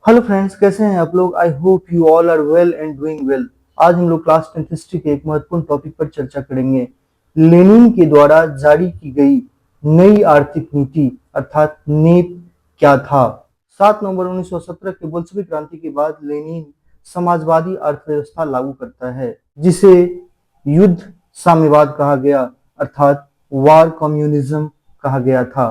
Hello friends, कैसे हैं आप लोग। I hope you all are well and doing well. आज हम लोग क्लास 10th हिस्ट्री के एक महत्वपूर्ण टॉपिक पर चर्चा करेंगे। लेनिन के द्वारा जारी की गई नई आर्थिक नीति अर्थात नेप क्या था। 7 नवंबर 1917 के बोल्शेविक क्रांति के बाद लेनिन समाजवादी अर्थव्यवस्था लागू करता है, जिसे युद्ध साम्यवाद कहा गया अर्थात वार कम्युनिज्म कहा गया था।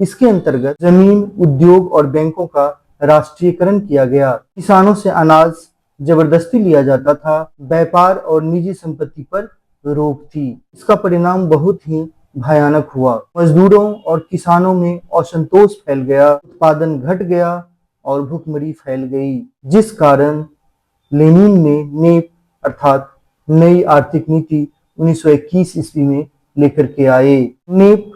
इसके अंतर्गत जमीन, उद्योग और बैंकों का राष्ट्रीयकरण किया गया। किसानों से अनाज जबरदस्ती लिया जाता था। व्यापार और निजी संपत्ति पर रोक थी। इसका परिणाम बहुत ही भयानक हुआ। मजदूरों और किसानों में असंतोष फैल गया, उत्पादन घट गया और भुखमरी फैल गई, जिस कारण लेनिन ने नेप अर्थात नई आर्थिक नीति 1921 ईस्वी में लेकर के आए। नेप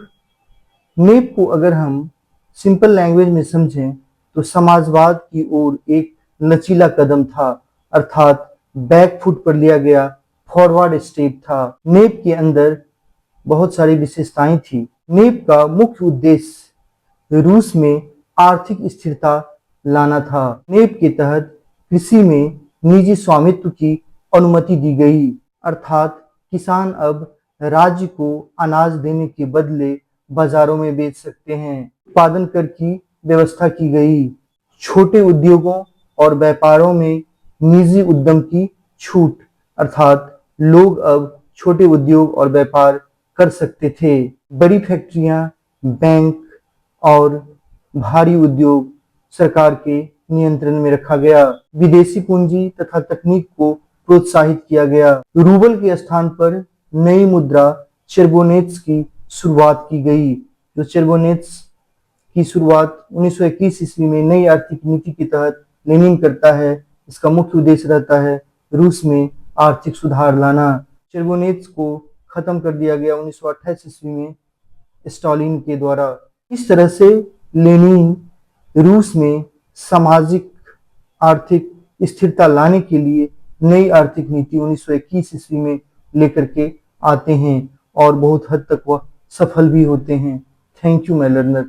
नेप को अगर हम सिंपल लैंग्वेज में समझें तो समाजवाद की ओर एक लचीला कदम था, अर्थात बैक फुट पर लिया गया फॉरवर्ड स्टेप था। नेप के अंदर बहुत सारी विशेषताएं थी। नेप का मुख्य उद्देश्य रूस में आर्थिक स्थिरता लाना था। नेप के तहत कृषि में निजी स्वामित्व की अनुमति दी गई, अर्थात किसान अब राज्य को अनाज देने के बदले बाजारों में बेच सकते हैं। उत्पादन कर की व्यवस्था की गई। छोटे उद्योगों और व्यापारों में निजी उद्यम की छूट, अर्थात लोग अब छोटे उद्योग और व्यापार कर सकते थे। बड़ी फैक्ट्रियां, बैंक और भारी उद्योग सरकार के नियंत्रण में रखा गया। विदेशी पूंजी तथा तकनीक को प्रोत्साहित किया गया। रूबल के स्थान पर नई मुद्रा चेरबोनेट्स की शुरुआत की गई। जो चेरबोनेट्स की शुरुआत 1921 ईस्वी में नई आर्थिक नीति के तहत लेनिन करता है। इसका मुख्य उद्देश्य रहता है रूस में आर्थिक सुधार लाना। चेरबोनेट्स को खत्म कर दिया गया 1928 ईस्वी में स्टालिन के द्वारा। इस तरह से लेनिन रूस में सामाजिक आर्थिक स्थिरता लाने के लिए नई आर्थिक नीति 1921 ईस्वी में लेकर के आते हैं और बहुत हद तक वह सफल भी होते हैं। Thank you my learner.